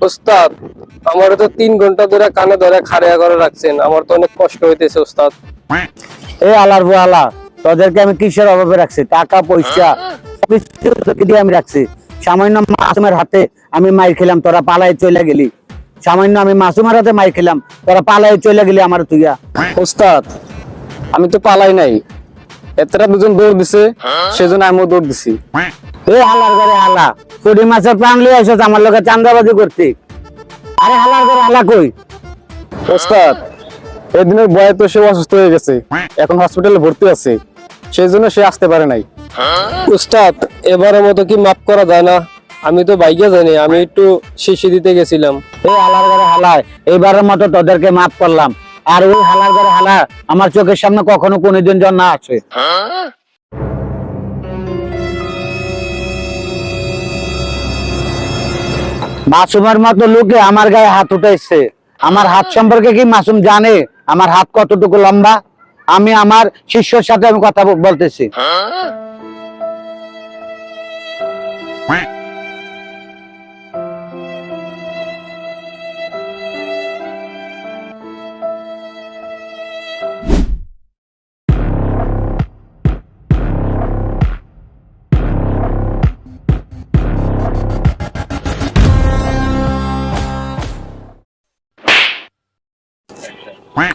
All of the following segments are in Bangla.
ওস্তাদ, আমার তো 3 ঘন্টা ধরে কানে ধরে খাড়িয়া করে রাখছেন, আমার তো অনেক কষ্ট হইতেছে ওস্তাদ। এই আলার আলা, তোদেরকে আমি কিসের অভাবে রাখছি? টাকা পয়সা দিয়ে আমি রাখছি। সামান্য মাসুমের হাতে আমি মাইর খেলাম, তোরা পালাই চলে গেলি। সামান্য আমি মাসুমের হাতে মাইর খেলাম, তোরা পালাই চলে গেলি আমার তুইয়া। ওস্তাদ, আমি তো পালাই নাই, এতটা দুজন দৌড় দিছে, সেজন্য আমিও দৌড় দিছি। এই হালার ঘরে হালা, চুরি মাছের প্রাণ লিয়ে এসেছ আমার লোকে চান্দাবাজি করতে। আরে হালার ঘরে হালা কই? ওস্তাদ, এদিনের বয়ে তো সে অসুস্থ হয়ে গেছে, এখন হসপিটালে ভর্তি আছে, সেই জন্য সে আসতে পারে নাই। ওস্তাদ, এবারের মতো কি মাফ করা যায় না? আমি তো বাইকে জানি, আমি একটু শিশি দিতে গেছিলাম। এই হালার ঘরে হালায়, এইবারের মতো তোদেরকে মাফ করলাম। আর ওই হালার ঘরে হালা আমার চোখের সামনে কখনো কোনদিন যেন না আসে। মাসুমের মতো লোকে আমার গায়ে হাত উঠাইছে। আমার হাত সম্পর্কে কি মাসুম জানে? আমার হাত কতটুকু লম্বা? আমি আমার শিষ্যর সাথে আমি কথা বলতেছি।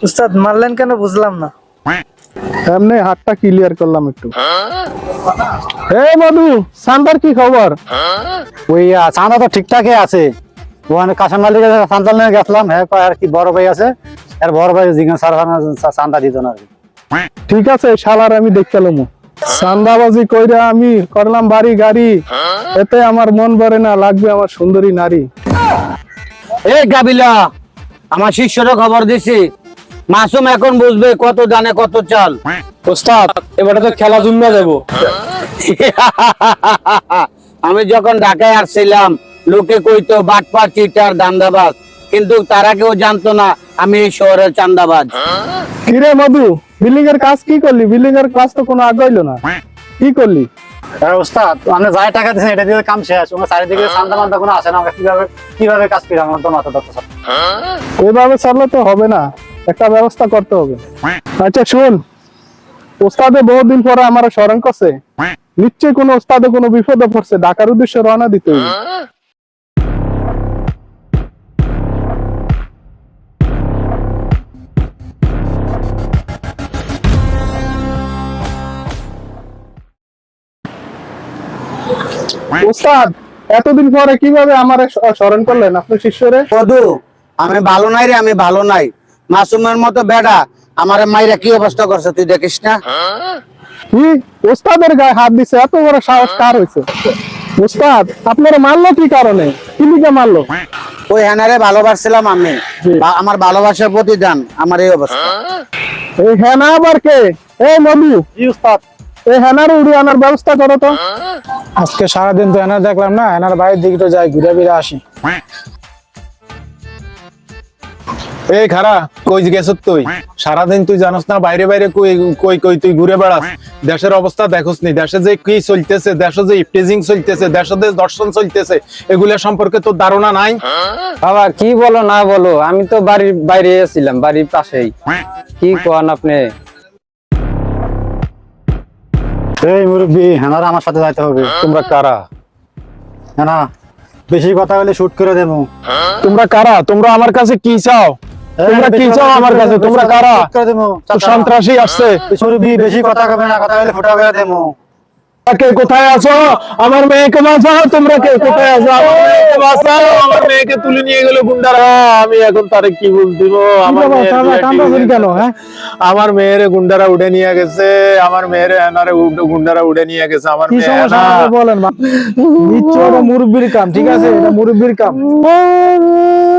উস্তাদ মারলেন কেন বুঝলাম না। এমনি হাতটা ক্লিয়ার করলাম একটু। এই মধু, সান্দার কি খবর? ওই চাঁদা তো ঠিকঠাকই আছে। ওখানে কাঁচা মালিকের চান্দা নিয়ে গেছিলাম, হ্যাঁ আর কি বড় ভাই আছে, আর বড় ভাই জিজ্ঞাসা চান্দা দিত না। ঠিক আছে, শালার আমি দেখতে লমু। চান্দাবাজি কইরা আমি করলাম বাড়ি গাড়ি, এতে আমার মন ভরে না, লাগবে আমার সুন্দরী নারী। এই গাবিলা, আমার শিষ্যরা খবর দিছি, মাসুম এখন বুঝবে কত জানে কত চাল। ওস্তাদ, এবারে তো খেলা জুম্মা দেবো। আমি যখন ঢাকায় আসছিলাম, লোকে কইতো বাটপার, চিটার, দান্দাবাজ, কিন্তু তারা কেউ জানতো না আমি এই শহরের চান্দাবাজ। কিরে মধু, বিল্ডিং এর কাজ কি করলি? বিল্ডিং এর কাজ তো কোনো আগাইলো না, কি করলি? ওস্তাদ, আপনি যাই টাকা দিচ্ছেন এটা দিয়ে কাম শেষ। ওখানে চারিদিকে চান্দা মান্দা কোনো আসে না, কিভাবে কিভাবে কাজ করি আমার তো মাথা ধরতে। এভাবে চললে তো হবে না, একটা ব্যবস্থা করতে হবে। আচ্ছা শুন, ওস্তাদে বহুদিন পরে আমার স্মরণ করছে, নিশ্চয়ই কোনো ওস্তাদে কোনো বিপদে পড়ছে, ঢাকার উদ্দেশ্যে রওনা দিতে হবে। ওস্তাদ, এতদিন পরে কিভাবে আমার স্মরণ করলেন আপনার শিষ্যরে? মধু, আমি ভালো নাই রে, আমি ভালো নাই। মাসুমের মতো বেটা আমার মাইরা কি অবস্থা করছে তুই দেখিস না? কি ওস্তাদের গায়ে হাত দিছে? এত বড় সাহস কার হয়েছে? ওস্তাদ, আপনারা মারলো কি কারণে? কি দিকে মারলো? ওই হেনারে ভালোবাসছিলাম আমি, আমার ভালোবাসার প্রতিদান আমার এই অবস্থা। এই হেনা আবার কে? এই মধু, উস্তাদ, এই হেনার উড়ি আনার ব্যবস্থা করো তো। আজকে সারাদিন তো এনার দেখলাম না, এনার বাড়ির দিকে তো যাই, ঘুরে ফিরে আসি। এই খারা, কই গেছ তুই? সারাদিন তুই জানোস না বাইরে বাইরে কই কই কই তুই ঘুরে বেড়াস, দেশের অবস্থা দেখোস নি? দেশে যে কি চলতেছে, দেশে যে ইফটিজিং চলতেছে, দেশে যে দর্শন চলতেছে, এগুলা সম্পর্কে তোর ধারণা নাই? বাবা, কি বলো না বলো, আমি তো বাড়ির বাইরে ছিলাম, বাড়ির পাশেই। কি কোন আপনি? এই মুরব্বি, হেনারা আমার সাথে যাইতে হবে। তোমরা কারা? হেনা, বেশি কথা হলে শুট করে দেবো। তোমরা কারা? তোমরা আমার কাছে কি চাও? তোমরা কি চাও আমার কাছে? তোমরা কারা? সন্ত্রাসী আসছে। মুরব্বি, বেশি কথা কবে না, কথা হলে ফুটা করে দেবো। কে কোথায় আছো? আমার মেয়েকে বাঁচাও। তোমরা কে কোথায় আছো? আমার মেয়েকে বাঁচাও। আমার মেয়েকে তুলে নিয়ে গেল গুন্ডারা। আমি এখন তারে কি বলদিব? আমার কেন? হ্যাঁ, আমার মেয়েরে গুন্ডারা উঠে নিয়ে গেছে। আমার মেয়েরে এনারে গুন্ডারা উঠে নিয়ে গেছে। আমার কি মেয়ে সমস্যা বলেন? নিশ্চয় মুরব্বির কাম, ঠিক আছে, এটা মুরব্বির কাম।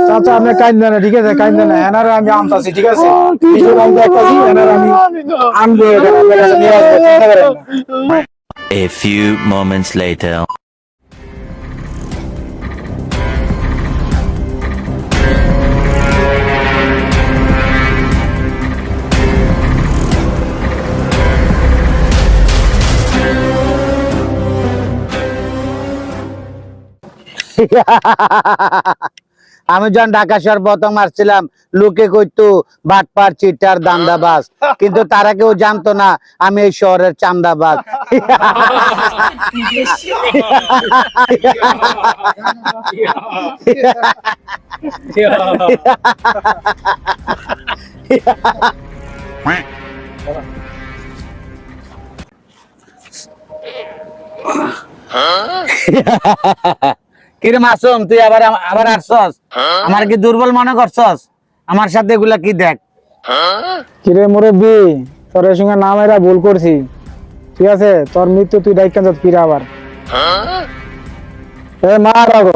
চাচা, আপনি কাইন্দেন না, ঠিক আছে, কাইন্দেন না। এনারে আমি আনতাছি, ঠিক আছে, কিছু আমি দেখতাছি, এনারে আমি আনবো, এটা আপনার কাছে নিয়ে আসবো, চিন্তা করেন না। A few moments later. আমি যখন ঢাকা শহর প্রথম আসছিলাম লোকে কইতো বাটপার চিটার দান্দাবাজ, কিন্তু তারা কেউ জানতো না আমি এই শহরের চান্দাবাজ। কিরে মাসুম, তুই আবার আবার আসছস? আমার কি দুর্বল মনে করছস? আমার সাথে এগুলা কি দেখ। কিরে মুরব্বি, তোর এর সঙ্গে নাম এরা ভুল করছি, ঠিক আছে? তোর মৃত্যু তুই ডাইকান কিরা আবার। এ মার আগো।